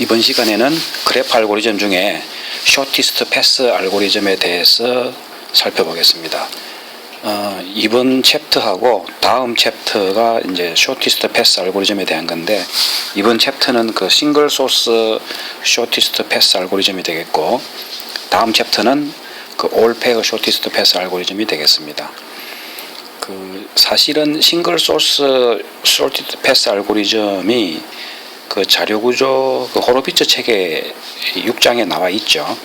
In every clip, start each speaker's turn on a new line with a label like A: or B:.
A: 이번 시간에는 그래프 알고리즘 중에 쇼티스트 패스 알고리즘에 대해서 살펴보겠습니다. 이번 챕터하고 다음 챕터가 이제 쇼티스트 패스 알고리즘에 대한 건데, 이번 챕터는 그 싱글 소스 쇼티스트 패스 알고리즘이 되겠고, 다음 챕터는 그 올 페어 쇼티스트 패스 알고리즘이 되겠습니다. 사실은 싱글 소스 쇼티스트 패스 알고리즘이 그 자료구조 호로비츠 책에 6장에 나와 있죠.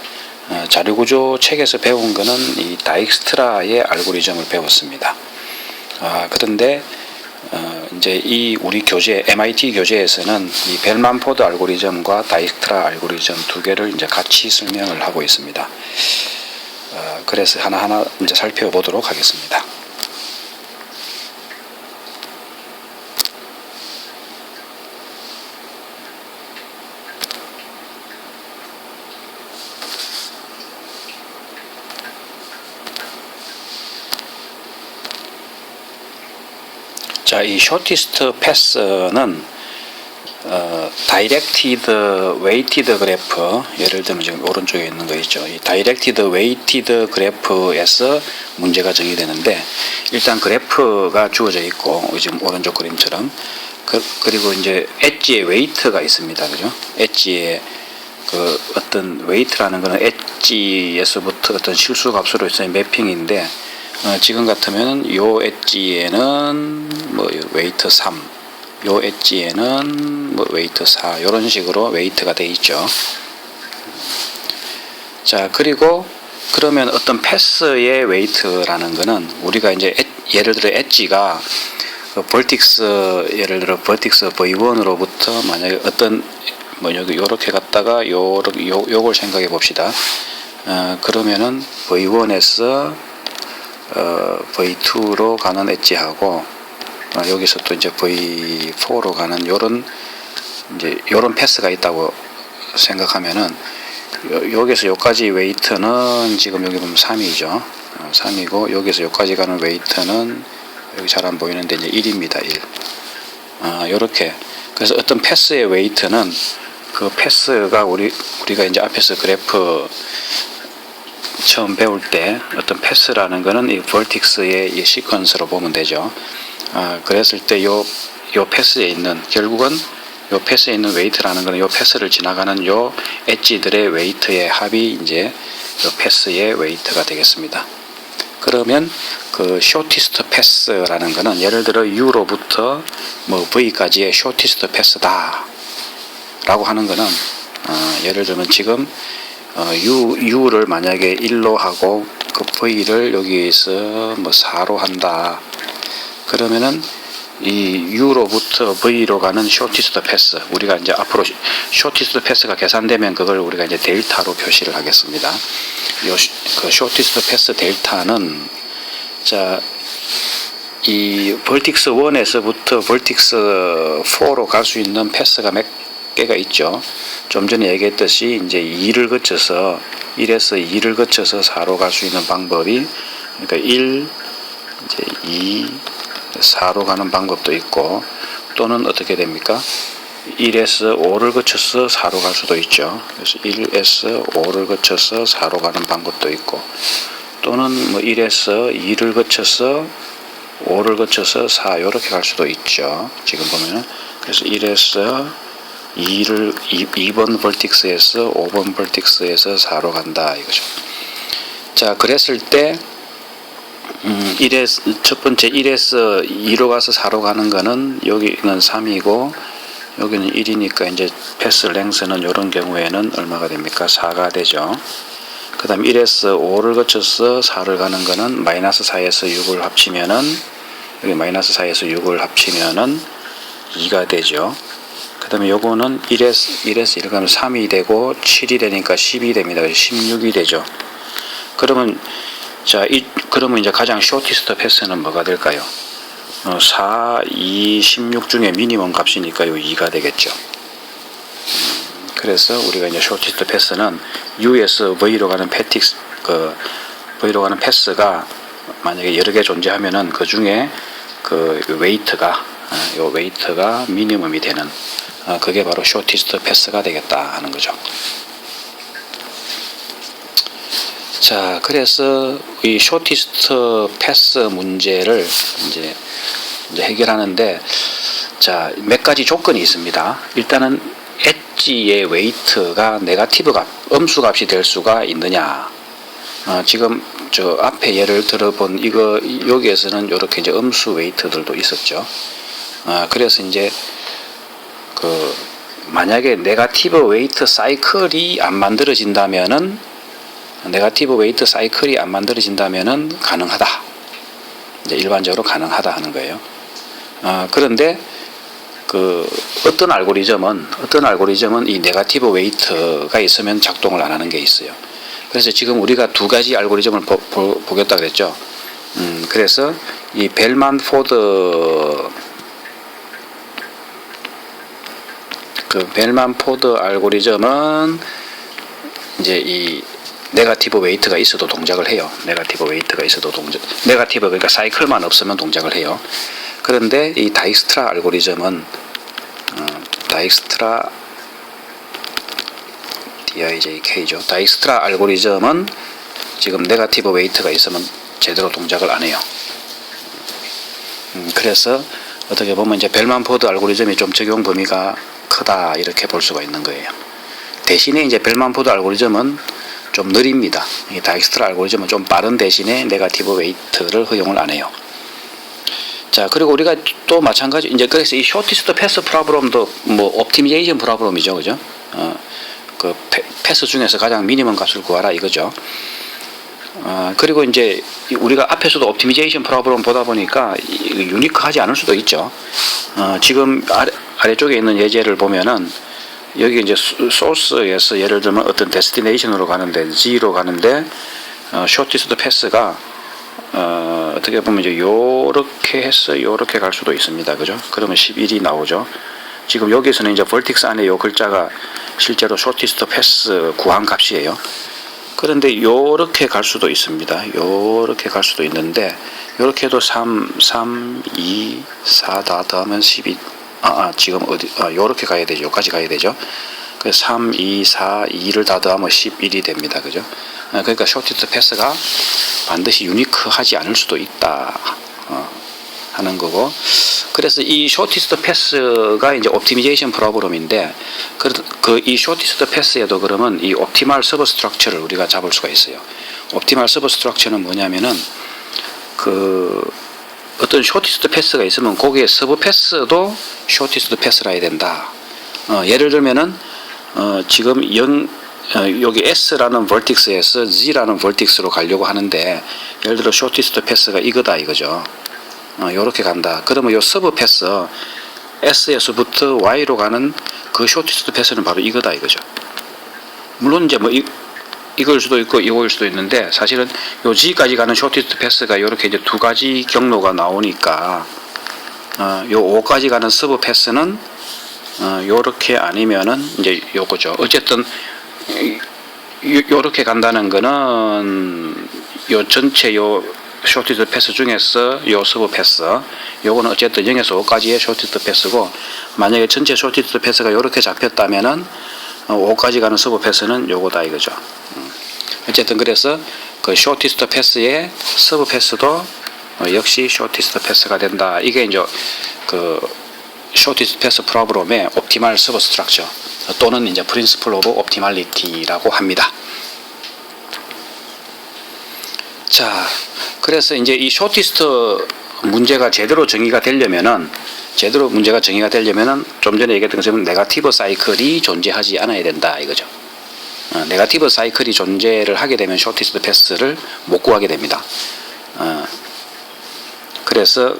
A: 자료구조 책에서 배운 거는 이 다익스트라의 알고리즘을 배웠습니다. 그런데 이제 이 우리 교재 MIT 교재에서는 이 벨만포드 알고리즘과 다익스트라 알고리즘 두 개를 이제 같이 설명을 하고 있습니다. 그래서 하나하나 이제 살펴보도록 하겠습니다. 자, 이 쇼티스트 패스는 다이렉티드 웨이티드 그래프, 예를 들면 지금 오른쪽에 있는 거 있죠. 이 다이렉티드 웨이티드 그래프에서 문제가 정의되는데, 일단 그래프가 주어져 있고 지금 오른쪽 그림처럼, 그리고 이제 엣지에 웨이트가 있습니다. 그죠? 엣지에 그 어떤 웨이트라는 거는 엣지에서부터 어떤 실수 값으로 있어요. 매핑인데, 지금 같으면 요 엣지에는 뭐 웨이트 3, 요 엣지에는 뭐 웨이트 4, 이런 식으로 웨이트가 돼 있죠. 자, 그리고 그러면 어떤 패스의 웨이트라는 거는 우리가 이제 예를 들어 엣지가 벌틱스, 예를 들어 벌틱스 V1으로부터 만약에 어떤 뭐 여기 요렇게 갔다가 요걸 생각해 봅시다. 그러면은 V1에서 V2로 가는 엣지하고 여기서 또 이제 V4로 가는 요런 패스가 있다고 생각하면은, 여기서 여기까지 웨이트는 지금 여기 보면 3이죠. 3이고 여기서 여기까지 가는 웨이트는 여기 잘 안 보이는데 이제 1입니다. 1. 요렇게. 그래서 어떤 패스의 웨이트는 그 패스가 우리가 이제 앞에서 그래프 처음 배울 때 어떤 패스라는 거는 이 벌틱스의 이 시퀀스로 보면 되죠. 그랬을 때 요 패스에 있는, 결국은 요 패스에 있는 웨이트라는 거는 요 패스를 지나가는 요 엣지들의 웨이트의 합이 이제 요 패스의 웨이트가 되겠습니다. 그러면 그 쇼티스트 패스라는 거는 예를 들어 U로부터 뭐 V까지의 쇼티스트 패스다 라고 하는 거는, 예를 들면 지금 U를 만약에 1로 하고 그 V를 여기에서 뭐 4로 한다. 그러면은 이 U로부터 V로 가는 쇼티스트 패스, 우리가 이제 앞으로 쇼티스트 패스가 계산되면 그걸 우리가 이제 델타로 표시를 하겠습니다. 그 쇼티스트 패스 델타는, 자, 이 벌틱스 1에서부터 벌틱스 4로 갈 수 있는 패스가 몇 개가 있죠. 좀 전에 얘기했듯이 이제 2를 거쳐서 1에서 2를 거쳐서 4로 갈 수 있는 방법이, 그러니까 1, 이제 2, 4로 가는 방법도 있고, 또는 어떻게 됩니까? 1에서 5를 거쳐서 4로 갈 수도 있죠. 그래서 1에서 5를 거쳐서 4로 가는 방법도 있고, 또는 뭐 1에서 2를 거쳐서 5를 거쳐서 4 이렇게 갈 수도 있죠. 지금 보면은. 그래서 1에서 2번 벌틱스에서 5번 벌틱스에서 4로 간다 이거죠. 자, 그랬을 때 첫 번째 1에서 2로 가서 4로 가는 거는 여기는 3이고 여기는 1이니까 이제 패스 랭스는 이런 경우에는 얼마가 됩니까? 4가 되죠. 그 다음 1에서 5를 거쳐서 4를 가는 거는 마이너스 4에서 6을 합치면은, 여기 마이너스 4에서 6을 합치면은 2가 되죠. 그 다음에 요거는 1에서 1 가면 3이 되고 7이 되니까 10이 됩니다. 16이 되죠. 그러면 그러면 이제 가장 쇼티스트 패스는 뭐가 될까요? 4, 2, 16 중에 미니멈 값이니까 요 2가 되겠죠. 그래서 우리가 이제 쇼티스트 패스는 U에서 V로 가는 V로 가는 패스가 만약에 여러 개 존재하면은 그 중에 그 웨이트가 미니멈이 되는 그게 바로 쇼티스트 패스가 되겠다 하는 거죠. 자, 그래서 이 쇼티스트 패스 문제를 이제 해결하는데, 자, 몇 가지 조건이 있습니다. 일단은 엣지의 웨이트가 네거티브 값, 음수 값이 될 수가 있느냐. 지금 저 앞에 예를 들어본 이거 여기에서는 이렇게 이제 음수 웨이트들도 있었죠. 그래서 이제 그 만약에 네거티브 웨이트 사이클이 안 만들어진다면은 가능하다. 이제 일반적으로 가능하다 하는 거예요. 그런데 그 어떤 알고리즘은 이 네거티브 웨이트가 있으면 작동을 안 하는 게 있어요. 그래서 지금 우리가 두 가지 알고리즘을 보겠다 그랬죠. 그래서 이 벨만 포드 알고리즘은 이제 이 네거티브 웨이트가 있어도 동작을 해요. 네거티브 그러니까 사이클만 없으면 동작을 해요. 그런데 이 다익스트라 알고리즘은 DIJK죠. 다익스트라 알고리즘은 지금 네거티브 웨이트가 있으면 제대로 동작을 안 해요. 그래서 어떻게 보면 이제 벨만 포드 알고리즘이 좀 적용 범위가 크다 이렇게 볼 수가 있는 거예요. 대신에 이제 벨만 포드 알고리즘은 좀 느립니다. 이 다익스트라 알고리즘은 좀 빠른 대신에 네거티브 웨이트를 허용을 안 해요. 자, 그리고 우리가 또 마찬가지 이제 그래서 이 쇼티스트 패스 프로블럼도 뭐 옵티미제이션 프로블럼이죠, 그죠? 그 패스 중에서 가장 미니멈 값을 구하라 이거죠. 그리고 이제 우리가 앞에서도 옵티미제이션 프로블럼 보다 보니까 유니크하지 않을 수도 있죠. 지금 아래쪽에 있는 예제를 보면은 여기 이제 소스에서 예를 들면 어떤 데스티네이션으로 가는데 G로 가는데 쇼티스트 패스가 어떻게 보면 이제 요렇게 해서 요렇게 갈 수도 있습니다. 그죠? 그러면 11이 나오죠. 지금 여기서는 이제 벌틱스 안에 요 글자가 실제로 쇼티스트 패스 구한 값이에요. 그런데 요렇게 갈 수도 있습니다. 요렇게 갈 수도 있는데 요렇게 해도 3, 2, 4 다 더하면 12. 지금 요렇게 가야 되죠. 여기까지 가야 되죠. 그래서 3, 2, 4, 2를 다 더하면 11이 됩니다. 그죠? 그러니까 쇼티스트 패스가 반드시 유니크하지 않을 수도 있다 하는 거고, 그래서 이 쇼티스트 패스가 이제 옵티미제이션 프로블럼인데 이 쇼티스트 패스에도 그러면 이 옵티멀 서브 스트럭처를 우리가 잡을 수가 있어요. 옵티멀 서브 스트럭처는 뭐냐면은 그 어떤 쇼티스트 패스가 있으면 거기에 서브 패스도 쇼티스트 패스라 해야 된다. 예를 들면은 지금 여기 S라는 벌틱스에서 Z라는 벌틱스로 가려고 하는데 예를 들어 쇼티스트 패스가 이거다 이거죠. 요렇게 간다. 그러면 요 서브 패스 S에서부터 Y로 가는 그 쇼티스트 패스는 바로 이거다 이거죠. 물론 이제 뭐 이걸 수도 있고 이거일 수도 있는데 사실은 요 G까지 가는 쇼티스트 패스가 요렇게 이제 두 가지 경로가 나오니까 요 O까지 가는 서브 패스는 요렇게 아니면은 이제 요거죠. 어쨌든 요렇게 간다는 거는 요 전체 요 쇼티스트 패스 중에서 요 서브 패스 요거는 어쨌든 0에서 5까지의 쇼티스트 패스고, 만약에 전체 쇼티스트 패스가 요렇게 잡혔다면은 5까지 가는 서브 패스는 요거다 이거죠. 어쨌든 그래서 그 쇼티스트 패스의 서브 패스도 역시 쇼티스트 패스가 된다. 이게 이제 그 쇼티스트 패스 프로블럼의 옵티멀 서브 스트럭처 또는 이제 프린시플 오브 옵티멀리티라고 합니다. 자, 그래서 이제 이 쇼티스트 문제가 제대로 정의가 되려면은 좀 전에 얘기했던 것처럼 네거티브 사이클이 존재하지 않아야 된다 이거죠. 네거티브 사이클이 존재를 하게 되면 쇼티스트 패스를 못 구하게 됩니다. 그래서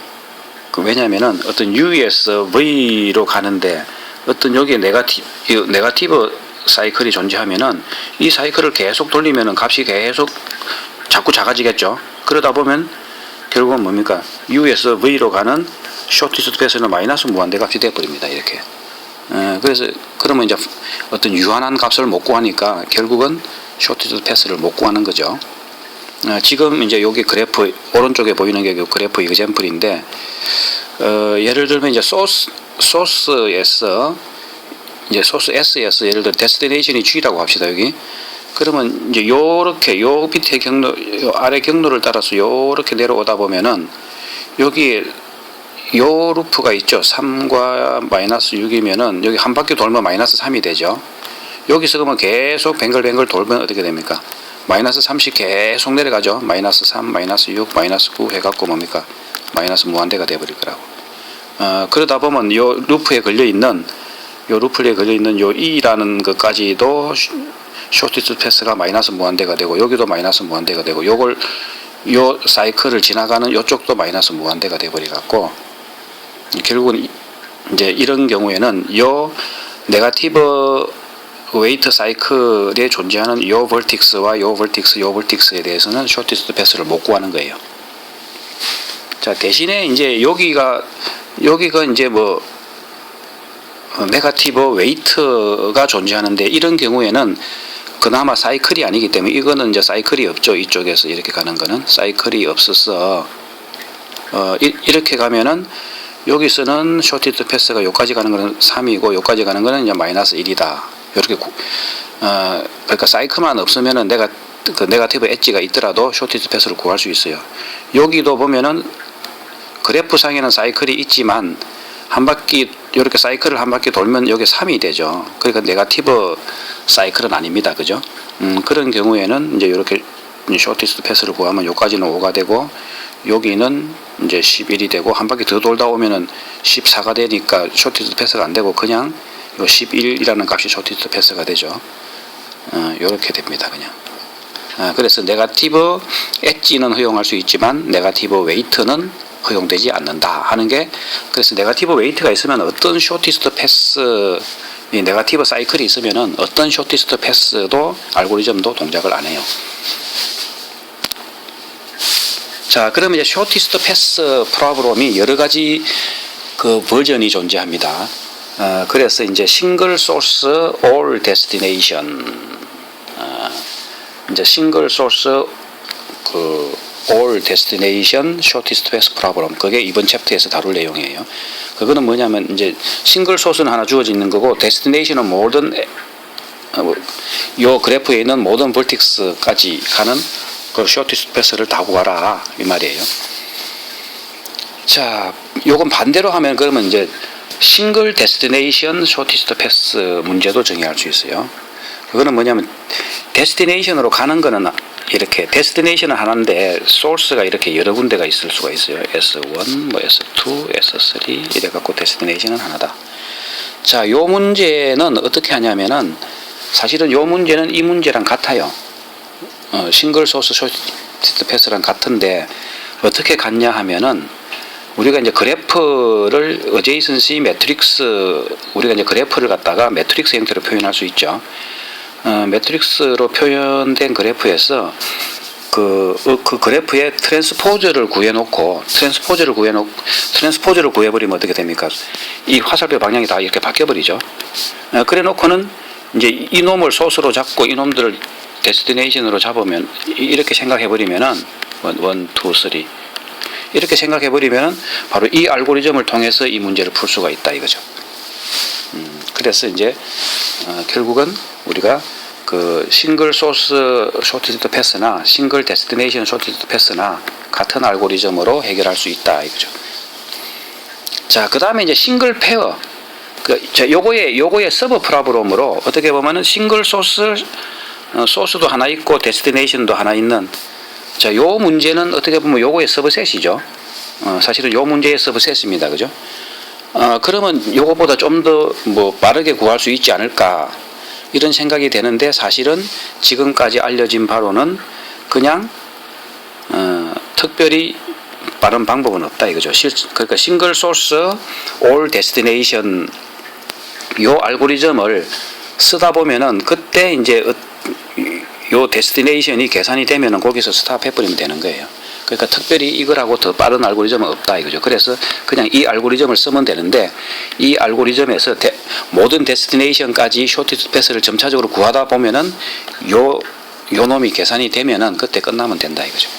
A: 왜냐하면은 어떤 U에서 V로 가는데 어떤 여기에 네거티브 사이클이 존재하면은 이 사이클을 계속 돌리면은 값이 계속 자꾸 작아지겠죠. 그러다 보면 결국은 뭡니까? U에서 V로 가는 쇼티스트 패스는 마이너스 무한대 값이 되어버립니다. 이렇게. 그래서 그러면 이제 어떤 유한한 값을 못 구하니까 결국은 쇼티스트 패스를 못 구하는 거죠. 지금 이제 여기 그래프 오른쪽에 보이는 게 그 그래프 이그젬플인데 예를 들면 이제 소스에서 이제 소스 S에서 예를 들어 데스티네이션이 G라고 합시다. 여기. 그러면 이제 요렇게 요 밑에 경로, 요 아래 경로를 따라서 요렇게 내려오다 보면은 여기 요 루프가 있죠. 3과 마이너스 6이면은 여기 한 바퀴 돌면 마이너스 3이 되죠. 여기서 그러면 계속 뱅글뱅글 돌면 어떻게 됩니까? 마이너스 30 계속 내려가죠. 마이너스 3, 마이너스 6, 마이너스 9 해갖고 뭡니까? 마이너스 무한대가 돼버릴 거라고. 그러다 보면 요 루프에 걸려있는 요 E라는 것까지도 쇼티스트 패스가 마이너스 무한대가 되고, 여기도 마이너스 무한대가 되고, 요 사이클을 지나가는 요쪽도 마이너스 무한대가 돼버려갖고, 결국은 이제 이런 경우에는 요 네거티브 웨이트 사이클에 존재하는 요 벌틱스와 요 벌틱스에 대해서는 쇼티스트 패스를 못 구하는 거예요. 자, 대신에 이제 여기가 이제 뭐 네거티브 웨이트가 존재하는데, 이런 경우에는 그나마 사이클이 아니기 때문에, 이거는 이제 사이클이 없죠. 이쪽에서 이렇게 가는 거는 사이클이 없어서 이렇게 가면은 여기서는 쇼티스트 패스가 여기까지 가는 거는 3이고 여기까지 가는 거는 이제 마이너스 1이다. 이렇게 그러니까 사이클만 없으면은 그 네거티브 엣지가 있더라도 쇼티스트 패스를 구할 수 있어요. 여기도 보면은 그래프상에는 사이클이 있지만 한 바퀴 이렇게 사이클을 한 바퀴 돌면 여기 3이 되죠. 그러니까 네거티브 사이클은 아닙니다. 그죠? 그런 경우에는 이제 이렇게 쇼티스트 패스를 구하면 여기까지는 5가 되고 여기는 이제 11이 되고, 한 바퀴 더 돌다 오면은 14가 되니까 쇼티스트 패스가 안 되고 그냥 요 11이라는 값이 쇼티스트 패스가 되죠. 요렇게 됩니다. 그냥. 그래서 네거티브 엣지는 허용할 수 있지만 네거티브 웨이트는 허용되지 않는다 하는 게, 그래서 네거티브 웨이트가 있으면 어떤 쇼티스트 패스, 이 네거티브 사이클이 있으면은 어떤 쇼티스트 패스도 알고리즘도 동작을 안 해요. 자, 그러면 이제 쇼티스트 패스 프로그램이 여러 가지 그 버전이 존재합니다. 그래서 이제 싱글 소스 올 데스티네이션, 이제 싱글 소스 올 데스티네이션 쇼티스트 패스 프로그램, 그게 이번 챕터에서 다룰 내용이에요. 그거는 뭐냐면 이제 싱글 소스는 하나 주어져 있는 거고, 데스티네이션은 모든 요 그래프에 있는 모든 벌틱스까지 가는 그 쇼티스트 패스를 다 구하라 이 말이에요. 자, 요건 반대로 하면 그러면 이제 싱글 데스티네이션 쇼티스트 패스 문제도 정의할 수 있어요. 그거는 뭐냐면 데스티네이션으로 가는 거는 이렇게 데스티네이션은 하나인데 소스가 이렇게 여러 군데가 있을 수가 있어요. S1, 뭐 S2, S3 이래 갖고 데스티네이션은 하나다. 자, 요 문제는 어떻게 하냐면은 사실은 요 문제는 이 문제랑 같아요. 싱글 소스 쇼티스트 패스랑 같은데 어떻게 같냐 하면은, 우리가 이제 그래프를 어제이선시 매트릭스, 우리가 이제 그래프를 갖다가 매트릭스 형태로 표현할 수 있죠. 매트릭스로 표현된 그래프에서 그 그래프의 트랜스포저를 구해버리면 어떻게 됩니까? 이 화살표 방향이 다 이렇게 바뀌어버리죠. 그래 놓고는 이제 이놈을 소스로 잡고 이놈들을 데스티네이션으로 잡으면, 이렇게 생각해버리면은 1, 2, 3 이렇게 생각해버리면은 바로 이 알고리즘을 통해서 이 문제를 풀 수가 있다 이거죠. 그래서 이제 결국은 우리가 그 싱글 소스 쇼티스트 패스나 싱글 데스티네이션 쇼티스트 패스나 같은 알고리즘으로 해결할 수 있다 이거죠. 자, 그 다음에 이제 싱글 페어, 요거의 서브 프로그램으로 어떻게 보면은 싱글 소스도 하나 있고 데스티네이션도 하나 있는, 자, 요 문제는 어떻게 보면 요거의 서브셋이죠. 사실은 요 문제의 서브셋입니다. 그죠? 그러면 요거보다 좀 더 뭐 빠르게 구할 수 있지 않을까 이런 생각이 되는데, 사실은 지금까지 알려진 바로는 그냥 특별히 빠른 방법은 없다 이거죠. 그러니까 싱글 소스 올 데스티네이션 요 알고리즘을 쓰다 보면은 그때 이제 요 데스티네이션이 계산이 되면은 거기서 스탑해버리면 되는 거예요. 그러니까 특별히 이거라고 더 빠른 알고리즘은 없다 이거죠. 그래서 그냥 이 알고리즘을 쓰면 되는데, 이 알고리즘에서 모든 데스티네이션까지 쇼티스트 패스를 점차적으로 구하다 보면은 요 놈이 계산이 되면은 그때 끝나면 된다 이거죠.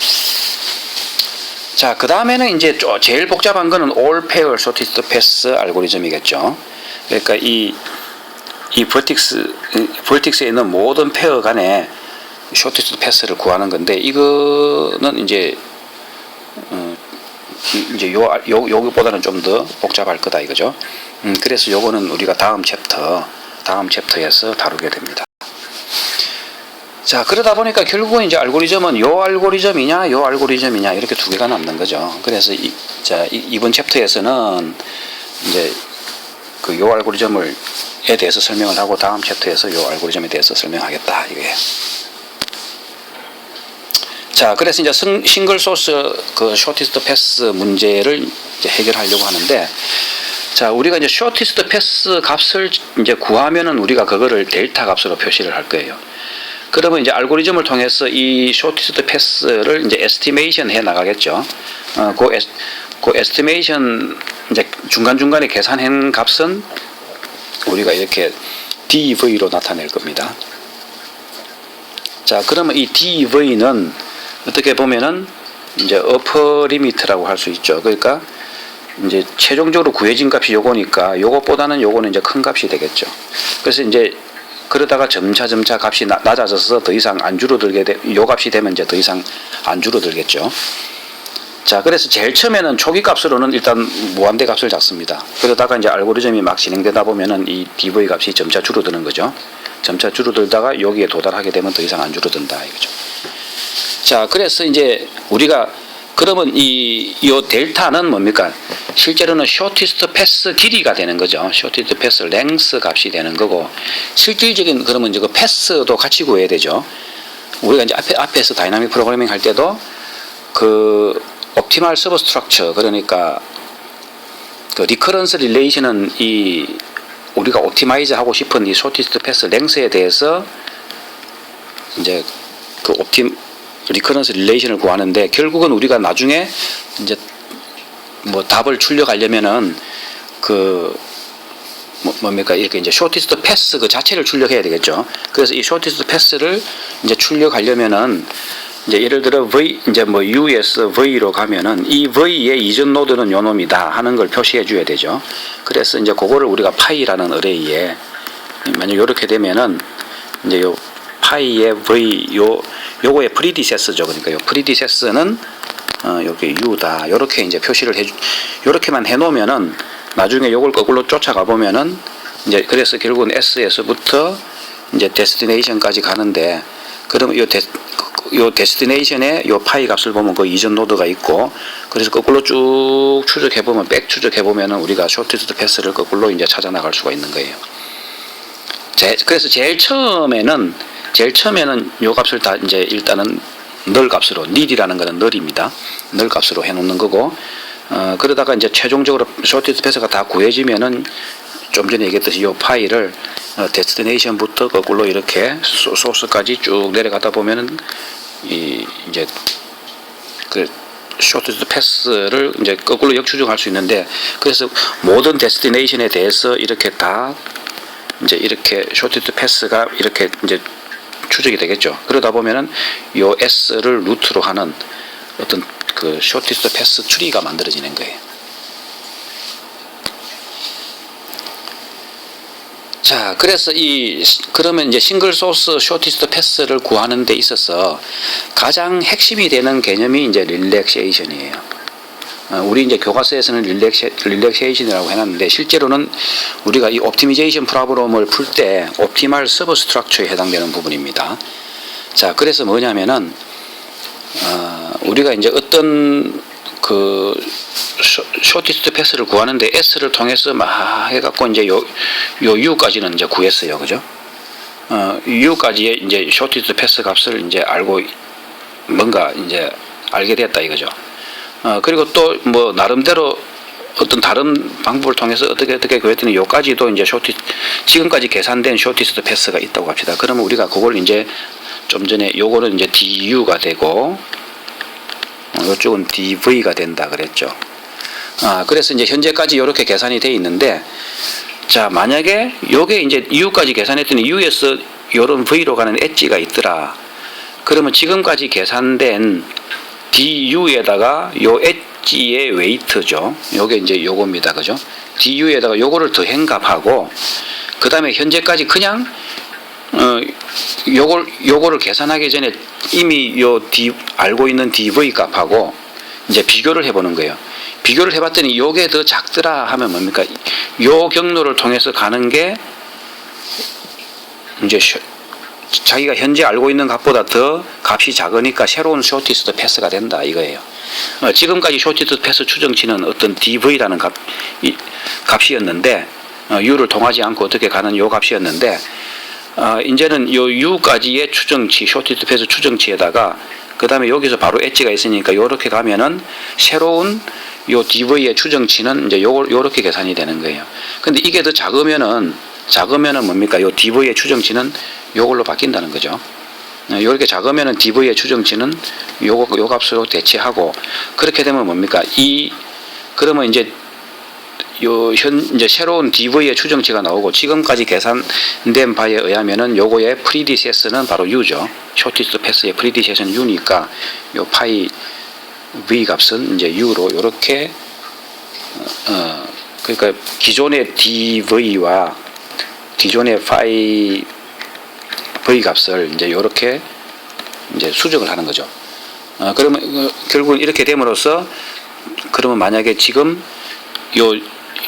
A: 자, 그 다음에는 이제 제일 복잡한 거는 All Pair Shortest Path 알고리즘이겠죠. 그러니까 이 이 벌틱스에 있는 모든 페어 간의 쇼티스트 패스를 구하는 건데, 이거는 이제 요거보다는 좀 더 복잡할 거다 이거죠. 그래서 요거는 우리가 다음 챕터에서 다루게 됩니다. 자, 그러다 보니까 결국은 이제 알고리즘은 요 알고리즘이냐 이렇게 두 개가 남는 거죠. 그래서 이번 챕터에서는 이제 그 요 알고리즘에 대해서 설명을 하고, 다음 챕터에서 요 알고리즘에 대해서 설명하겠다 이거예요. 자, 그래서 이제 싱글 소스 그 쇼티스트 패스 문제를 이제 해결하려고 하는데, 자, 우리가 이제 쇼티스트 패스 값을 이제 구하면은 우리가 그거를 델타 값으로 표시를 할 거예요. 그러면 이제 알고리즘을 통해서 이 쇼티스트 패스를 이제 에스티메이션 해 나가겠죠. 그 에스티메이션 이제 중간중간에 계산한 값은 우리가 이렇게 DV로 나타낼 겁니다. 자, 그러면 이 DV는 어떻게 보면은 이제 어퍼 리미트라고 할 수 있죠. 그러니까 이제 최종적으로 구해진 값이 요거니까 요것보다는 요거는 이제 큰 값이 되겠죠. 그래서 이제 그러다가 점차 값이 낮아져서 더 이상 안 줄어들게 요 값이 되면 이제 더 이상 안 줄어들겠죠. 자, 그래서 제일 처음에는 초기 값으로는 일단 무한대 값을 잡습니다. 그러다가 이제 알고리즘이 막 진행되다 보면은 이 DV 값이 점차 줄어드는 거죠. 점차 줄어들다가 여기에 도달하게 되면 더 이상 안 줄어든다 이거죠. 자, 그래서 이제 우리가 그러면 요 델타는 뭡니까? 실제로는 쇼티스트 패스 길이가 되는 거죠. 쇼티스트 패스 랭스 값이 되는 거고, 실질적인 그러면 이제 그 패스도 같이 구해야 되죠. 우리가 이제 앞에서 다이나믹 프로그래밍 할 때도 그 옵티멀 서브 스트럭처, 그러니까 그 리커런스 릴레이션은 이 우리가 옵티마이즈 하고 싶은 이 쇼티스트 패스 랭스에 대해서 이제 그 리커런스 릴레이션을 구하는데, 결국은 우리가 나중에 이제 뭐 답을 출력하려면은 뭡니까, 이렇게 이제 쇼티스트 패스 그 자체를 출력해야 되겠죠. 그래서 이 쇼티스트 패스를 이제 출력하려면은 이제 예를 들어 이제 뭐 US V로 가면은 이 V의 이전 노드는 요 놈이다 하는 걸 표시해 줘야 되죠. 그래서 이제 그거를 우리가 파이라는 어레이에, 만약 요렇게 되면은 이제 요 파이의 V 요거의 프리디세스죠. 그러니까 요 프리디세스는 여기 U다. 요렇게 이제 표시를 요렇게만 해 놓으면은 나중에 요걸 거꾸로 쫓아가 보면은 이제 그래서 결국은 S에서부터 이제 데스티네이션까지 가는데, 그러면 요 데스티네이션에 요 파이 값을 보면 그 이전 노드가 있고, 그래서 거꾸로 쭉 추적해 보면, 백 추적해 보면은 우리가 쇼티스트 패스를 거꾸로 이제 찾아 나갈 수가 있는 거예요. 그래서 제일 처음에는 요 값을 다 이제 일단은 널 값으로, nil이라는 거는 널입니다. 널 값으로 해 놓는 거고, 그러다가 이제 최종적으로 쇼티스트 패스가 다 구해지면은 좀 전에 얘기했듯이 요 파일을 데스티네이션부터 거꾸로 이렇게 소스까지 쭉 내려가다 보면은 이제 그 쇼티스트 패스를 이제 거꾸로 역추적할 수 있는데, 그래서 모든 데스티네이션에 대해서 이렇게 다 이제 이렇게 쇼티스트 패스가 이렇게 이제 추적이 되겠죠. 그러다 보면은 요 S를 루트로 하는 어떤 그 쇼티스트 패스 트리가 만들어지는 거예요. 자, 그래서 그러면 이제 싱글 소스 쇼티스트 패스를 구하는 데 있어서 가장 핵심이 되는 개념이 이제 릴렉세이션이에요. 우리 이제 교과서에서는 릴렉세이션이라고 해놨는데, 실제로는 우리가 이 옵티미제이션 프로그램을 풀 때 옵티멀 서브 스트럭처에 해당되는 부분입니다. 자, 그래서 뭐냐면은 우리가 이제 어떤 그 쇼티스트 패스를 구하는데 S를 통해서 막 해갖고 이제 요 U까지는 이제 구했어요, 그죠? U까지의 이제 쇼티스트 패스 값을 이제 뭔가 이제 알게 됐다 이거죠. 그리고 또 뭐 나름대로 어떤 다른 방법을 통해서 어떻게 구했더니 요까지도 이제 지금까지 계산된 쇼티스트 패스가 있다고 합시다. 그러면 우리가 그걸 이제 좀 전에 요거는 이제 DU가 되고, 요쪽은 DV가 된다 그랬죠. 그래서 이제 현재까지 이렇게 계산이 돼 있는데, 자, 만약에 요게 이제 U까지 계산했더니 U에서 요런 V로 가는 엣지가 있더라. 그러면 지금까지 계산된 DU에다가 요 엣지의 웨이트죠. 요게 이제 요겁니다. 그죠? DU에다가 요거를 더한 값하고, 그 다음에 현재까지 그냥 요거를 계산하기 전에 이미 알고 있는 DV 값하고 이제 비교를 해보는 거예요. 비교를 해봤더니 요게 더 작더라 하면 뭡니까? 요 경로를 통해서 가는 게 이제 자기가 현재 알고 있는 값보다 더 값이 작으니까 새로운 쇼티스트 패스가 된다 이거예요. 지금까지 쇼티스트 패스 추정치는 어떤 DV라는 값이었는데 U를 통하지 않고 어떻게 가는 요 값이었는데 이제는 요 U까지의 추정치, 쇼티스트 패스 추정치에다가 그 다음에 여기서 바로 엣지가 있으니까 요렇게 가면은 새로운 요 DV의 추정치는 이제 요렇게 계산이 되는 거예요. 근데 이게 더 작으면은 뭡니까? 요 DV의 추정치는 요걸로 바뀐다는 거죠. 요렇게 작으면은 DV의 추정치는 요 값으로 대체하고 그렇게 되면 뭡니까? 그러면 이제 이제 새로운 DV의 추정치가 나오고 지금까지 계산된 바에 의하면은 요거의 프리디세스는 바로 U죠. 쇼티스트 패스의 프리디세스는 U니까 요 파이 V 값은 이제 U로 요렇게 그러니까 기존의 DV와 기존의 파이 V 값을 이제 요렇게 이제 수정을 하는 거죠. 그러면 결국은 이렇게 됨으로써 그러면 만약에 지금 요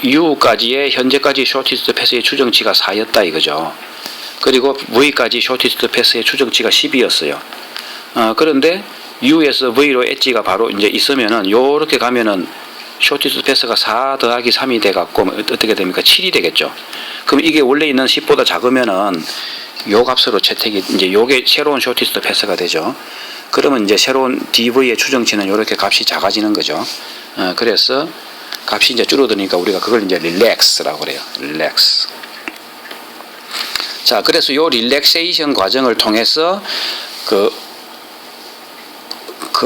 A: U까지의 현재까지 쇼티스트 패스의 추정치가 4였다 이거죠. 그리고 V까지 쇼티스트 패스의 추정치가 10이었어요. 그런데 U에서 V로 엣지가 바로 이제 있으면은 요렇게 가면은 쇼티스트 패스가 4 더하기 3이 돼 갖고 어떻게 됩니까? 7이 되겠죠. 그럼 이게 원래 있는 10보다 작으면은 요 값으로 채택이 이제 요게 새로운 쇼티스트 패스가 되죠. 그러면 이제 새로운 DV의 추정치는 요렇게 값이 작아지는 거죠. 그래서 값이 이제 줄어드니까 우리가 그걸 이제 릴렉스라고 그래요. 릴렉스. 자, 그래서 요 릴렉세이션 과정을 통해서 그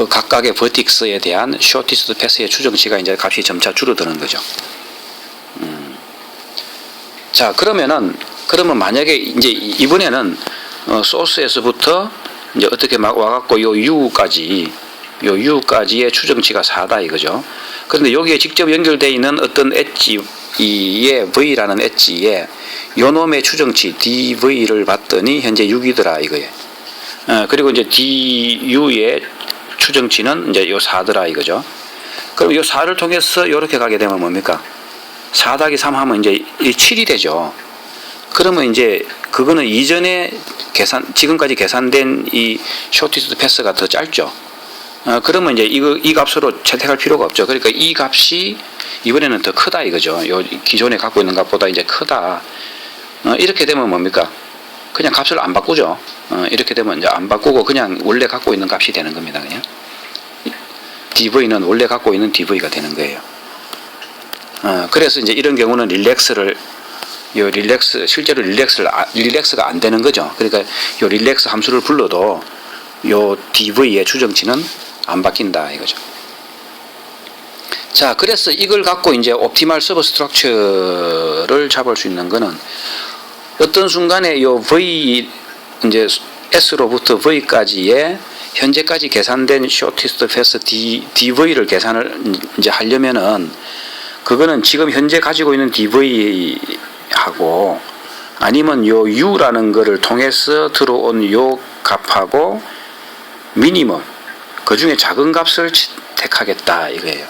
A: 각각의 버틱스에 대한 쇼티스트 패스의 추정치가 이제 값이 점차 줄어드는 거죠. 자, 그러면 만약에 이제 이번에는 소스에서부터 이제 어떻게 막 와갖고 요 U까지의 추정치가 4다 이거죠. 그런데 여기에 직접 연결되어 있는 어떤 엣지의 V라는 엣지에 요놈의 추정치 DV를 봤더니 현재 6이더라 이거예요. 그리고 이제 DU의 추정치는 이제 요 4더라 이거죠. 그럼 요 4를 통해서 요렇게 가게 되면 뭡니까? 4 더하기 3 하면 이제 7이 되죠. 그러면 이제 그거는 이전에 지금까지 계산된 이 쇼티스트 패스가 더 짧죠. 그러면 이제 이 값으로 채택할 필요가 없죠. 그러니까 이 값이 이번에는 더 크다 이거죠. 요 기존에 갖고 있는 값보다 이제 크다. 이렇게 되면 뭡니까? 그냥 값을 안 바꾸죠. 이렇게 되면 이제 안 바꾸고 그냥 원래 갖고 있는 값이 되는 겁니다. 그냥 DV는 원래 갖고 있는 DV가 되는 거예요. 그래서 이제 이런 경우는 실제로 릴렉스가 안 되는 거죠. 그러니까 요 릴렉스 함수를 불러도 요 DV의 추정치는 안 바뀐다 이거죠. 자, 그래서 이걸 갖고 이제 옵티멀 서브스트럭처를 잡을 수 있는 거는 어떤 순간에 요 V 이제 S로부터 V까지의 현재까지 계산된 쇼티스트 패스 DV를 계산을 이제 하려면은 그거는 지금 현재 가지고 있는 DV하고 아니면 요 U라는 거를 통해서 들어온 요 값하고 미니멈 그 중에 작은 값을 택하겠다 이거예요.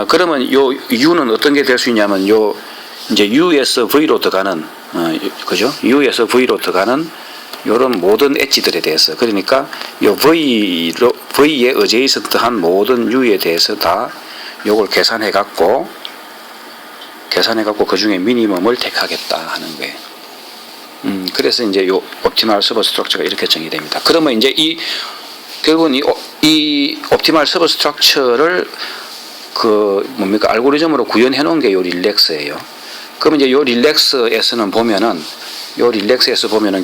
A: 그러면 요 U는 어떤 게 될 수 있냐면 요 이제 U에서 V로 들어가는 그죠? U에서 V로 들어가는 요런 모든 엣지들에 대해서 그러니까 요 V에 어제이선트한 모든 U에 대해서 다 요걸 계산해 갖고 그 중에 미니멈을 택하겠다 하는 거예요. 그래서 이제 요 옵티멀 서브스트럭처가 이렇게 정의됩니다. 그러면 이제 결국은 이 옵티멀 서브스트럭처를 알고리즘으로 구현해 놓은 게 요 릴렉스예요. 그러면 이제 요 릴렉스에서는 보면은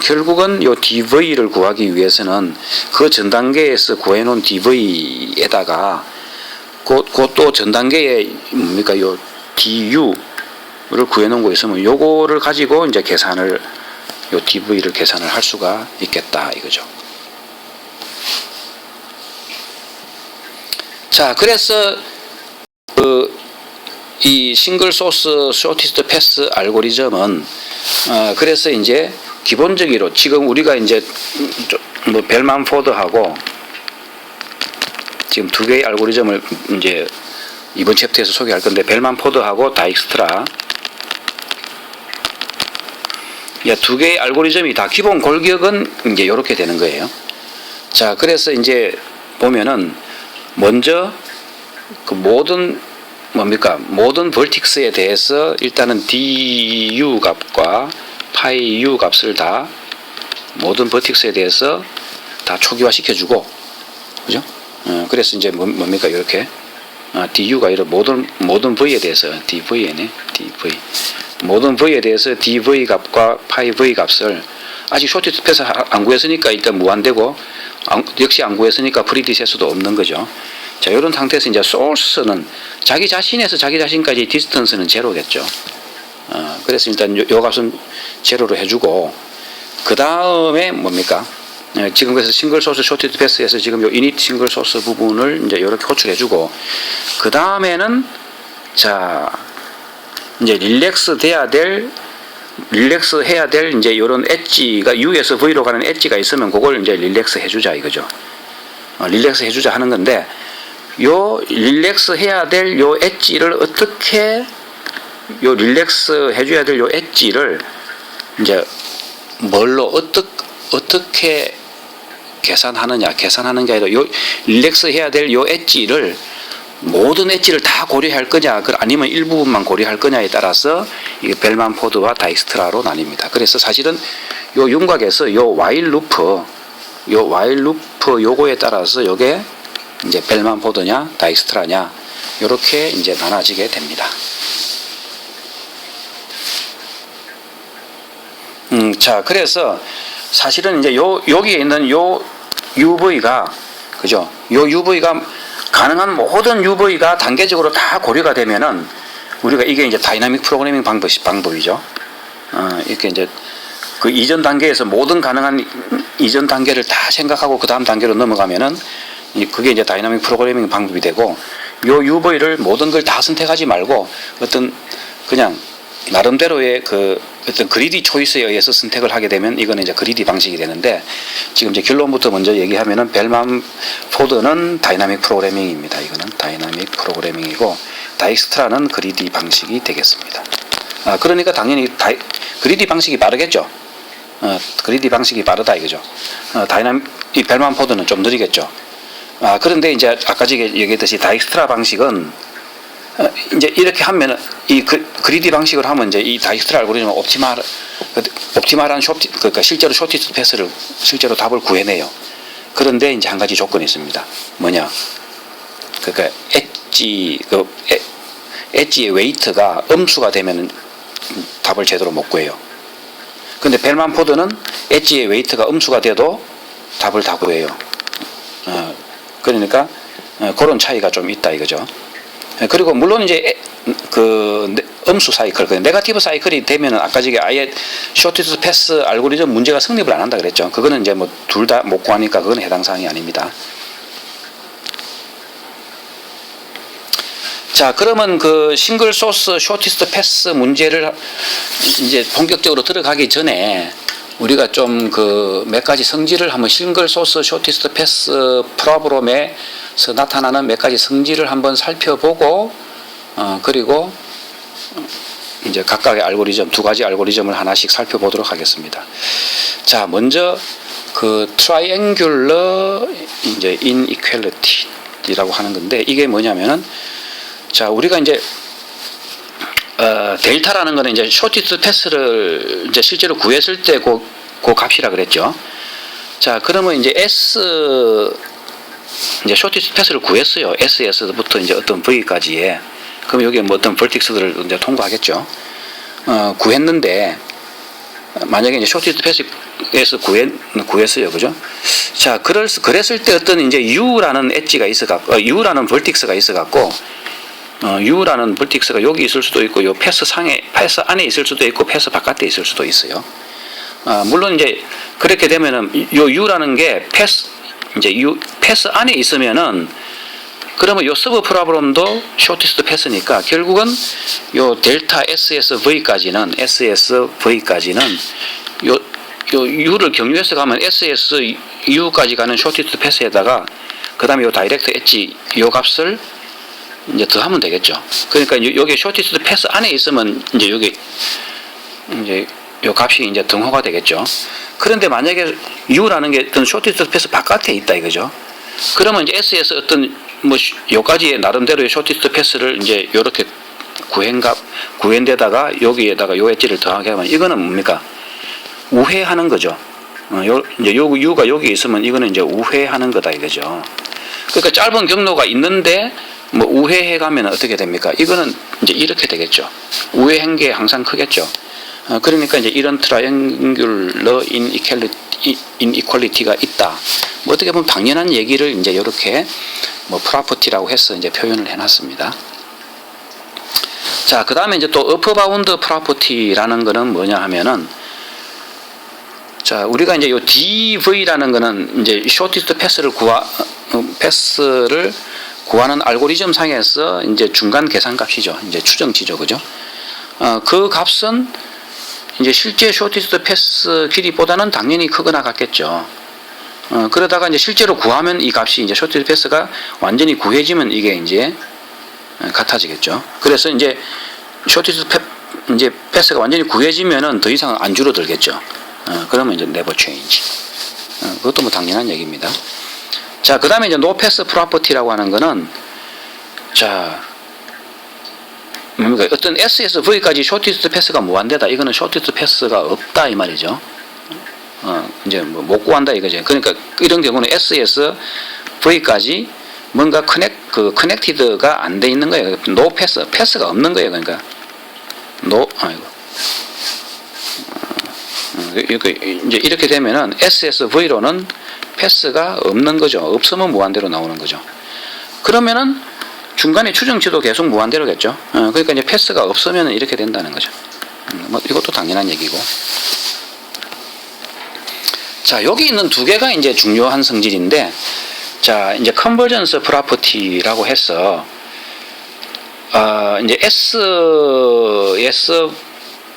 A: 결국은 요 DV를 구하기 위해서는 그 전 단계에서 구해 놓은 DV에다가 또 전 단계에 요 DU를 구해 놓은 거 있으면 요거를 가지고 이제 요 DV를 계산을 할 수가 있겠다 이거죠. 자, 그래서 이 싱글 소스 쇼티스트 패스 알고리즘은 그래서 이제 기본적으로 지금 우리가 이제 뭐 벨만 포드하고 지금 두 개의 알고리즘을 이제 이번 챕터에서 소개할 건데, 벨만 포드하고 다익스트라, 두 개의 알고리즘이 다 기본 골격은 이제 이렇게 되는 거예요. 자, 그래서 이제 보면은 먼저 그 모든 모든 벌틱스에 대해서 일단은 du 값과 파이 u 값을 다 모든 벌틱스에 대해서 다 초기화 시켜주고, 그죠? 그래서 이제 뭡니까 이렇게 du가 이런 모든 v에 대해서 dv네, dv 모든 v에 대해서 dv 값과 파이 v 값을 아직 쇼티스트 패스 안 구했으니까 일단 무한되고, 역시 안 구했으니까 프리디세스도 없는 거죠. 자, 이런 상태에서 이제 소스는 자기 자신에서 자기 자신까지 디스턴스는 제로겠죠. 그래서 일단 요 값은 제로로 해주고, 그 다음에 뭡니까? 지금 그래서 싱글 소스 쇼티드 패스에서 지금 요 이닛 싱글 소스 부분을 이제 이렇게 호출해주고, 그 다음에는 자 이제 릴렉스 해야 될 이제 요런 엣지가 U에서 V로 가는 엣지가 있으면 그걸 이제 릴렉스 해주자 이거죠. 릴렉스 해주자 하는 건데, 요 릴렉스 해야 될 요 엣지를 어떻게 요 릴렉스 해줘야 될 요 엣지를 이제 뭘로 어떻게 계산하는 게 아니라 요 릴렉스 해야 될 요 엣지를 모든 엣지를 다 고려할 거냐, 아니면 일부분만 고려할 거냐에 따라서 이게 벨만 포드와 다익스트라로 나뉩니다. 그래서 사실은 요 윤곽에서 요 와일 루프 요거에 따라서 요게 이제 벨만 포드냐 다익스트라냐 요렇게 이제 나눠지게 됩니다. 자, 그래서 사실은 이제 여기에 있는 요 UV가, 그죠? 요 UV가 가능한 모든 UV가 단계적으로 다 고려가 되면은 우리가 이게 이제 다이나믹 프로그래밍 방법이죠. 이렇게 이제 그 이전 단계에서 모든 가능한 이전 단계를 다 생각하고 그 다음 단계로 넘어가면은 그게 이제 다이나믹 프로그래밍 방법이 되고, 요 UV를 모든 걸 다 선택하지 말고 어떤 그냥 나름대로의 그 어떤 그리디 초이스에 의해서 선택을 하게 되면 이거는 이제 그리디 방식이 되는데, 지금 이제 결론부터 먼저 얘기하면은 벨만 포드는 다이나믹 프로그래밍입니다. 이거는 다이나믹 프로그래밍이고, 다익스트라는 그리디 방식이 되겠습니다. 그러니까 당연히 그리디 방식이 빠르겠죠. 그리디 방식이 빠르다 이거죠. 이 벨만 포드는 좀 느리겠죠. 그런데 이제 아까 얘기했듯이 다익스트라 방식은 이제 이렇게 하면은 이 그리디 방식을 하면 이제 이 다익스트라 알고리즘은 옵티말한 그러니까 실제로 쇼티스트 패스를 실제로 답을 구해내요. 그런데 이제 한 가지 조건이 있습니다. 뭐냐? 그러니까 엣지의 웨이트가 음수가 되면 답을 제대로 못 구해요. 근데 벨만 포드는 엣지의 웨이트가 음수가 돼도 답을 다 구해요. 그러니까 그런 차이가 좀 있다 이거죠. 그리고 물론 이제 그 음수 사이클, 그 네거티브 사이클이 되면은 아까 저게 아예 쇼티스트 패스 알고리즘 문제가 성립을 안 한다 그랬죠. 그거는 이제 뭐 둘 다 못 구하니까 그건 해당 사항이 아닙니다. 자, 그러면 그 싱글 소스 쇼티스트 패스 문제를 이제 본격적으로 들어가기 전에 우리가 좀 그 몇 가지 성질을 한번 싱글 소스 쇼티스트 패스 프로그램에서 나타나는 몇 가지 성질을 한번 살펴보고, 그리고 이제 각각의 알고리즘, 두 가지 알고리즘을 하나씩 살펴보도록 하겠습니다. 자, 먼저 그 트라이앵귤러 이제 인이퀄리티라고 하는 건데, 이게 뭐냐면은, 자, 우리가 이제 델타라는 거는 이제 쇼티스트 패스를 이제 실제로 구했을 때 그 값이라 그랬죠. 자, 그러면 이제 이제 쇼티스트 패스를 구했어요. S에서부터 이제 어떤 V까지에. 그럼 여기에 뭐 어떤 벌틱스들을 이제 통과하겠죠. 구했는데, 만약에 이제 쇼티스트 패스에서 구했어요. 그죠? 자, 그랬을 때 어떤 이제 U라는 엣지가 U라는 벌틱스가 있어갖고, U라는 벌틱스가 여기 있을 수도 있고, 요 패스 안에 있을 수도 있고, 패스 바깥에 있을 수도 있어요. 물론 이제 그렇게 되면은 요 U라는 게 패스 안에 있으면은 그러면 요 서브 프로블럼도 쇼티스트 패스니까 결국은 요 델타 SSV까지는 요 U를 경유해서 가면 SSU까지 가는 쇼티스트 패스에다가 그 다음에 요 다이렉트 엣지 요 값을 이제 더하면 되겠죠. 그러니까 여기 쇼티스트 패스 안에 있으면 이제 여기 이제 요 값이 이제 등호가 되겠죠. 그런데 만약에 U라는 게 어떤 쇼티스트 패스 바깥에 있다 이거죠. 그러면 이제 SS 어떤 뭐 요까지의 나름대로의 쇼티스트 패스를 이제 요렇게 구현되다가 여기에다가 요 엣지를 더하게 하면 이거는 뭡니까? 우회하는 거죠. 이제 요 U가 여기 있으면 이거는 이제 우회하는 거다 이거죠. 그러니까 짧은 경로가 있는데 뭐 우회해 가면 어떻게 됩니까? 이거는 이제 이렇게 되겠죠. 우회한 게 항상 크겠죠. 그러니까 이제 이런 트라이앵귤러 인이퀄리티가 있다. 뭐 어떻게 보면 당연한 얘기를 이제 이렇게 뭐 프로퍼티라고 해서 이제 표현을 해놨습니다. 자, 그 다음에 이제 또 어퍼 바운드 프로퍼티라는 거는 뭐냐 하면은 자, 우리가 이제 요 DV라는 거는 이제 쇼티스트 패스를 구하는 알고리즘 상에서 이제 중간 계산 값이죠. 이제 추정치죠. 그죠? 그 값은 이제 실제 쇼티스트 패스 길이보다는 당연히 크거나 같겠죠. 그러다가 이제 실제로 구하면 이 값이 이제 쇼티스트 패스가 완전히 구해지면 이게 이제 같아지겠죠. 그래서 이제 쇼티스트 패스가 완전히 구해지면은 더 이상 안 줄어들겠죠. 그러면 이제 never change. 그것도 뭐 당연한 얘기입니다. 자, 그 다음에 이제 no pass property라고 하는 거는, 자, 뭡니까? 어떤 SSV까지 쇼티스트 패스가 무한대다. 이거는 쇼티스트 패스가 없다. 이 말이죠. 이제 뭐 못 구한다. 이거죠. 그러니까 이런 경우는 SSV까지 뭔가 커넥티드가 안 돼 있는 거예요. no pass, 패스가 없는 거예요. 그러니까. 이제 이렇게 되면은 SSV로는 패스가 없는 거죠. 없으면 무한대로 나오는 거죠. 그러면은 중간에 추정치도 계속 무한대로겠죠. 그러니까 이제 패스가 없으면 이렇게 된다는 거죠. 뭐 이것도 당연한 얘기고. 자, 여기 있는 두 개가 이제 중요한 성질인데, 자, 이제 컨버전스 프로퍼티라고 해서 이제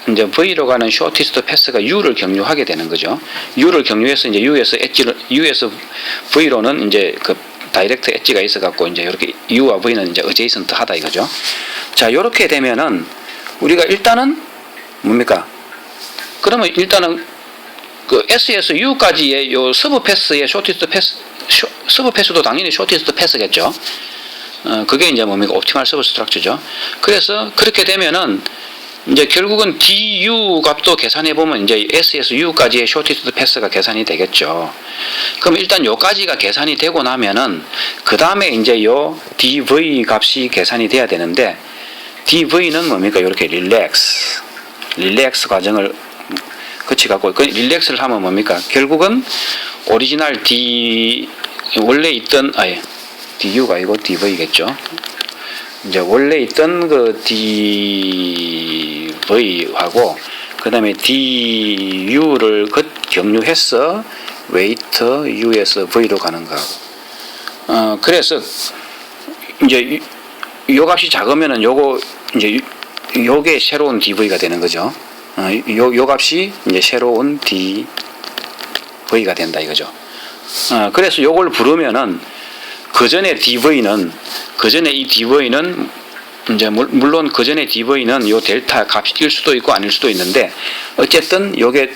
A: 이제 V로 가는 쇼티스트 패스가 U를 경유하게 되는 거죠. U를 경유해서 이제 US V로는 이제 그 다이렉트 엣지가 있어갖고 이제 이렇게 U와 V는 이제 어제이선트 하다 이거죠. 자, 요렇게 되면은 우리가 일단은 뭡니까? 그러면 일단은 그 SSU까지의 요 서브 패스의 쇼티스트 패스, 서브 패스도 당연히 쇼티스트 패스겠죠. 그게 이제 뭡니까? 옵티멀 서브 스트럭처죠. 그래서 그렇게 되면은 이제 결국은 DU 값도 계산해보면 이제 SSU까지의 쇼티스트 패스가 계산이 되겠죠. 그럼 일단 요까지가 계산이 되고 나면은 그 다음에 이제 요 DV 값이 계산이 돼야 되는데, DV는 뭡니까? 이렇게 릴렉스 과정을 거치갖고, 그 릴렉스를 하면 뭡니까? 결국은 오리지널 원래 있던, DU가 아니고 DV겠죠. 이제 원래 있던 그 DV하고 그 다음에 DU를 경유해서 웨이터 U에서 V로 가는 거하고. 그래서 이제 요 값이 작으면은 요거 이제 요게 새로운 DV가 되는 거죠. 요 값이 이제 새로운 DV가 된다 이거죠. 그래서 요걸 부르면은 그 전에 이 DV는 이제 물론 그 전에 DV는 요 델타 값일 수도 있고 아닐 수도 있는데, 어쨌든 요게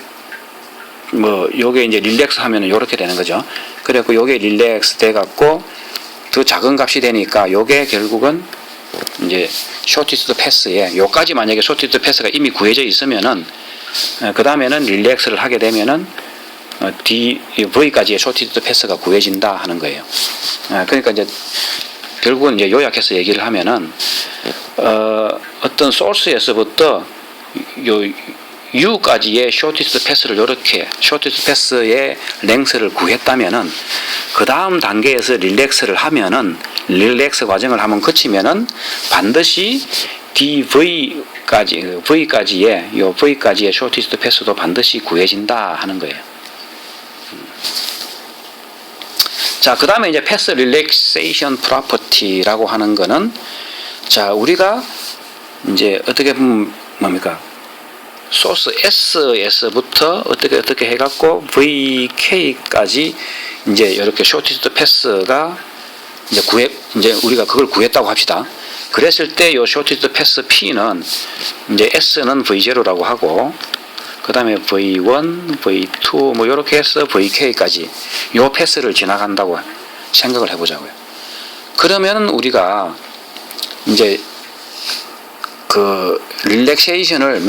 A: 이제 릴렉스 하면은 요렇게 되는 거죠. 그래갖고 요게 릴렉스 돼갖고 더 작은 값이 되니까 요게 결국은 이제 쇼티스트 패스에 요까지 만약에 쇼티스트 패스가 이미 구해져 있으면은 그 다음에는 릴렉스를 하게 되면은 V까지의 쇼티스트 패스가 구해진다 하는 거예요. 그러니까 이제 결국은 이제 요약해서 얘기를 하면은 어떤 소스에서부터 요 U까지의 쇼티스트 패스를 이렇게 쇼티스트 패스의 랭스를 구했다면은 그 다음 단계에서 릴렉스를 하면은 릴렉스 과정을 한번 거치면은 반드시 V까지의 쇼티스트 패스도 반드시 구해진다 하는 거예요. 자, 그 다음에 이제 패스 릴렉세이션 프로퍼티라고 하는 거는, 자, 우리가 이제 어떻게 보면 뭡니까? 소스 S에서부터 어떻게 해갖고 VK까지 이제 이렇게 쇼티스트 패스가 이제 우리가 그걸 구했다고 합시다. 그랬을 때 요 쇼티스트 패스 P는 이제 S는 V0라고 하고, 그 다음에 V1, V2 뭐 이렇게 해서 VK까지 요 패스를 지나간다고 생각을 해보자고요. 그러면 우리가 이제 그 릴렉세이션을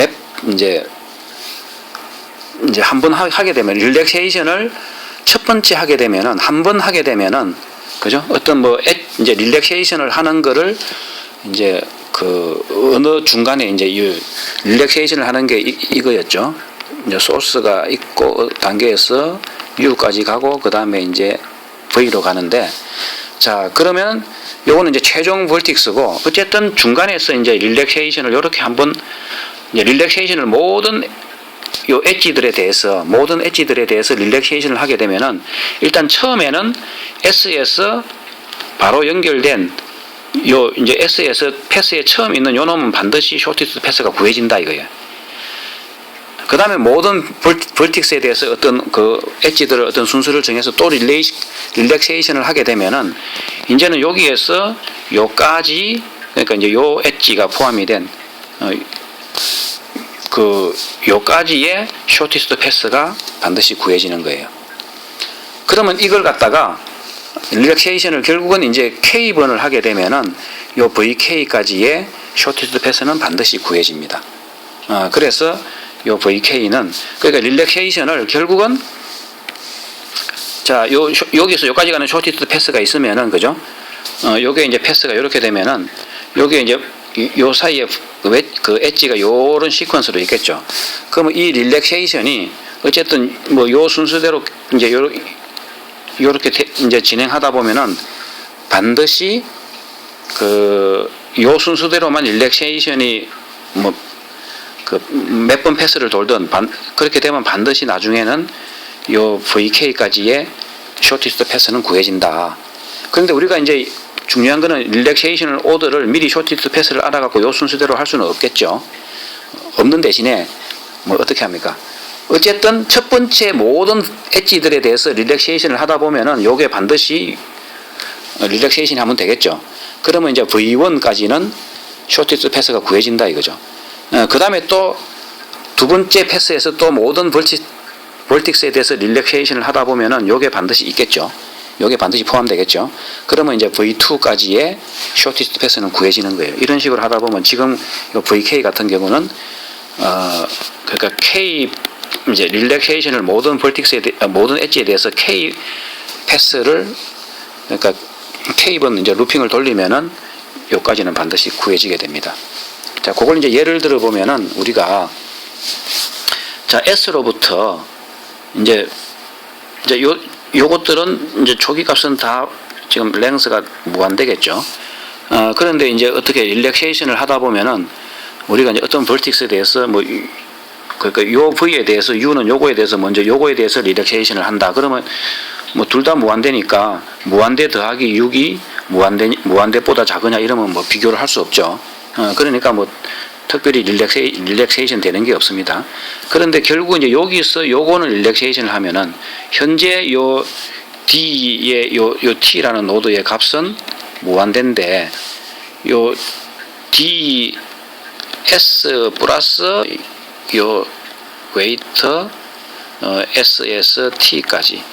A: 이제 한 번 하게 되면, 릴렉세이션을 첫 번째 하게 되면은, 한 번 하게 되면은, 그죠? 어떤 이제 릴렉세이션을 하는 거를 이제 그 어느 중간에 이제 이 릴렉세이션을 하는 게 이거였죠. 이제 소스가 있고 단계에서 U까지 가고 그 다음에 이제 V로 가는데, 자, 그러면 요거는 이제 최종 볼틱스고, 어쨌든 중간에서 이제 릴렉세이션을 이렇게 한번 이제 릴렉세이션을 모든 엣지들에 대해서 릴렉세이션을 하게 되면은, 일단 처음에는 S에서 바로 연결된 이제 S에서 패스에 처음 있는 요 놈은 반드시 쇼티스트 패스가 구해진다 이거예요. 그 다음에 모든 볼틱스에 대해서 어떤 그 엣지들을 어떤 순서를 정해서 또 릴렉세이션을 하게 되면은, 이제는 여기에서 요까지, 그러니까 이제 요 엣지가 포함이 된 요까지의 쇼티스트 패스가 반드시 구해지는 거예요. 그러면 이걸 갖다가 릴렉세이션을 결국은 이제 K번을 하게 되면은 요 VK까지의 쇼티스트 패스는 반드시 구해집니다. 그래서 요 VK는, 그러니까 릴렉세이션을 결국은, 자, 여기서 여기까지 가는 쇼티스트 패스가 있으면은, 그죠? 요게 이제 패스가 이렇게 되면은, 요게 이제 요 사이에 그 엣지가 요런 시퀀스로 있겠죠. 그러면 이 릴렉세이션이 어쨌든 뭐 요 순서대로 이제 요렇게 이제 진행하다 보면은 반드시 요 순서대로만 릴렉세이션이 뭐 몇 번 패스를 돌든 그렇게 되면 반드시 나중에는 요 VK까지의 쇼티스트 패스는 구해진다. 그런데 우리가 이제 중요한 거는 릴렉세이션 오더를 미리 쇼티스트 패스를 알아갖고 요 순서대로 할 수는 없겠죠. 없는 대신에 뭐 어떻게 합니까? 어쨌든 첫 번째 모든 엣지들에 대해서 릴렉세이션을 하다 보면은 요게 반드시 릴렉세이션이 하면 되겠죠. 그러면 이제 V1까지는 쇼티스트 패스가 구해진다 이거죠. 그 다음에 또 두 번째 패스에서 또 모든 볼틱스에 대해서 릴렉세이션을 하다 보면은 요게 반드시 있겠죠. 요게 반드시 포함되겠죠. 그러면 이제 V2까지의 쇼티스트 패스는 구해지는 거예요. 이런 식으로 하다 보면 지금 이 VK 같은 경우는 그러니까 K 이제 릴렉세이션을 모든 모든 엣지에 대해서 K 패스를, 그러니까 K번 이제 루핑을 돌리면은 요까지는 반드시 구해지게 됩니다. 자, 그걸 이제 예를 들어 보면은 우리가, 자, S로부터 이제 요것들은 이제 초기 값은 다 지금 랭스가 무한되겠죠. 그런데 이제 어떻게 릴렉세이션을 하다 보면은 우리가 이제 어떤 볼틱스에 대해서 그러니까 요 V에 대해서 U는 요거에 대해서 먼저 요거에 대해서 릴렉세이션을 한다. 그러면 뭐 둘 다 무한대니까 무한대 더하기 6이 무한대보다 작으냐 이러면 뭐 비교를 할 수 없죠. 그러니까 뭐 특별히 릴렉세이션 되는 게 없습니다. 그런데 결국 이제 여기서 요거는 릴렉세이션을 하면은 현재 요 D의 요 T라는 노드의 값은 무한대인데 요 DS 플러스 요 웨이터 SS T까지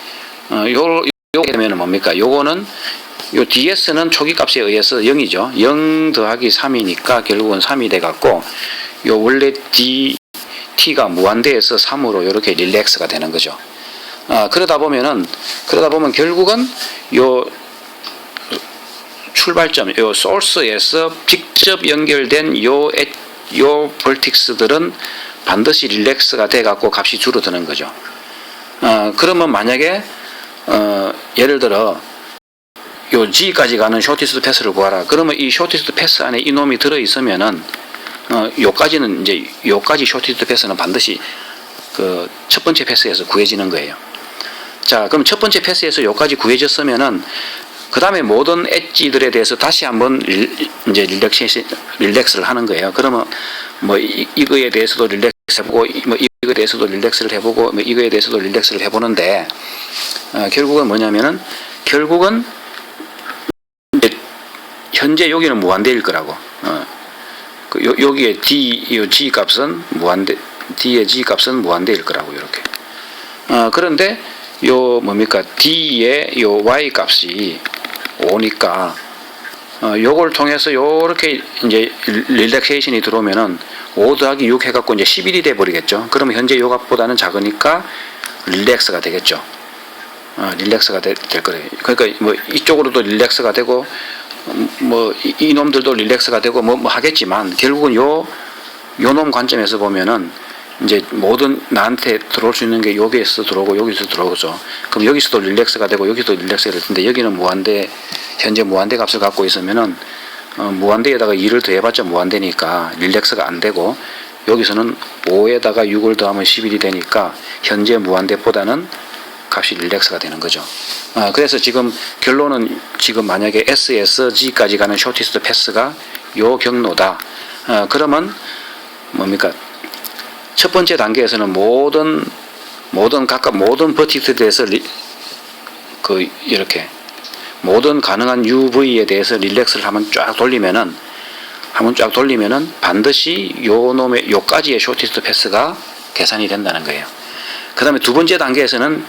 A: 요게 되면은 뭡니까? 요거는 요 DS는 초기 값에 의해서 0이죠. 0 더하기 3이니까 결국은 3이 돼 갖고 요 원래 T가 무한대에서 3으로 이렇게 릴렉스가 되는 거죠. 그러다 보면 결국은 요 출발점, 요 소스에서 직접 연결된 요 볼틱스들은 반드시 릴렉스가 돼 갖고 값이 줄어드는 거죠. 그러면 만약에 예를 들어 요 G까지 가는 쇼티스트 패스를 구하라. 그러면 이 쇼티스트 패스 안에 이놈이 들어 있으면은 요까지는 이제 요까지 쇼티스트 패스는 반드시 그 첫 번째 패스에서 구해지는 거예요. 자, 그럼 첫 번째 패스에서 여기까지 구해졌으면은 그 다음에 모든 엣지들에 대해서 다시 한번 이제 릴렉스를 하는 거예요. 그러면 뭐 이거에 대해서도 릴렉스 해보고, 뭐 이거에 대해서도 릴렉스를 해보고, 뭐 이거에 대해서도 릴렉스를 해보는데, 결국은 뭐냐면은, 결국은 이제 현재 여기는 무한대일 거라고. 여기에 이 G 값은 D의 G 값은 무한대일 거라고, 이렇게. 그런데 요 뭡니까? D의 요 Y 값이 5니까, 요걸 통해서 요렇게 이제 릴렉세이션이 들어오면은 5 더하기 6 해갖고 이제 11이 돼 버리겠죠. 그러면 현재 요 값보다는 작으니까 릴렉스가 되겠죠. 릴렉스가 될 거예요. 그러니까 뭐 이쪽으로도 릴렉스가 되고, 뭐 이놈들도 릴렉스가 되고 뭐 하겠지만, 결국은 요 놈 관점에서 보면은 이제 모든 나한테 들어올 수 있는 게 여기에서 들어오고 여기서 들어오죠. 그럼 여기서도 릴렉스가 되고 여기서도 릴렉스가 될 텐데, 여기는 무한대, 현재 무한대 값을 갖고 있으면은 무한대에다가 2를 더해봤자 무한대니까 릴렉스가 안 되고, 여기서는 5에다가 6을 더하면 11이 되니까 현재 무한대보다는 값이 릴렉스가 되는 거죠. 그래서 지금 결론은, 지금 만약에 S에서 G까지 가는 쇼티스트 패스가 요 경로다. 그러면 뭡니까? 첫 번째 단계에서는 각각 모든 버티트에 대해서 이렇게 모든 가능한 UV에 대해서 릴렉스를 한번 쫙 돌리면은 반드시 요까지의 쇼티스트 패스가 계산이 된다는 거예요. 그 다음에 두 번째 단계에서는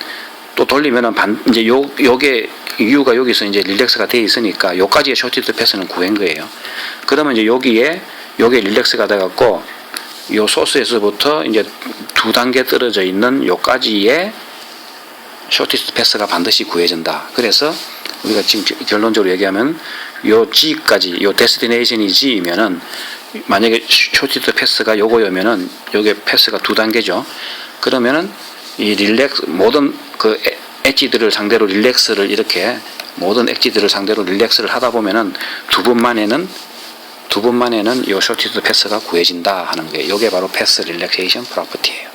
A: 또 돌리면은 이제 요게 U가 여기서 이제 릴렉스가 돼 있으니까 요까지의 쇼티스트 패스는 구한 거예요. 그러면 이제 요게 릴렉스가 돼갖고, 요 소스에서부터 이제 2단계 떨어져 있는 요까지의 쇼티스트 패스가 반드시 구해진다. 그래서 우리가 지금 결론적으로 얘기하면 요 G까지, 요 데스티네이션이 G이면은, 만약에 쇼티스트 패스가 요거면은 요게 패스가 2단계죠. 그러면은 이 모든 그 엣지들을 상대로 릴렉스를 이렇게, 모든 엣지들을 상대로 릴렉스를 하다 보면은 두 번 만에는 요 쇼티스트 패스가 구해진다 하는 게, 요게 바로 패스 릴렉세이션 프로퍼티예요.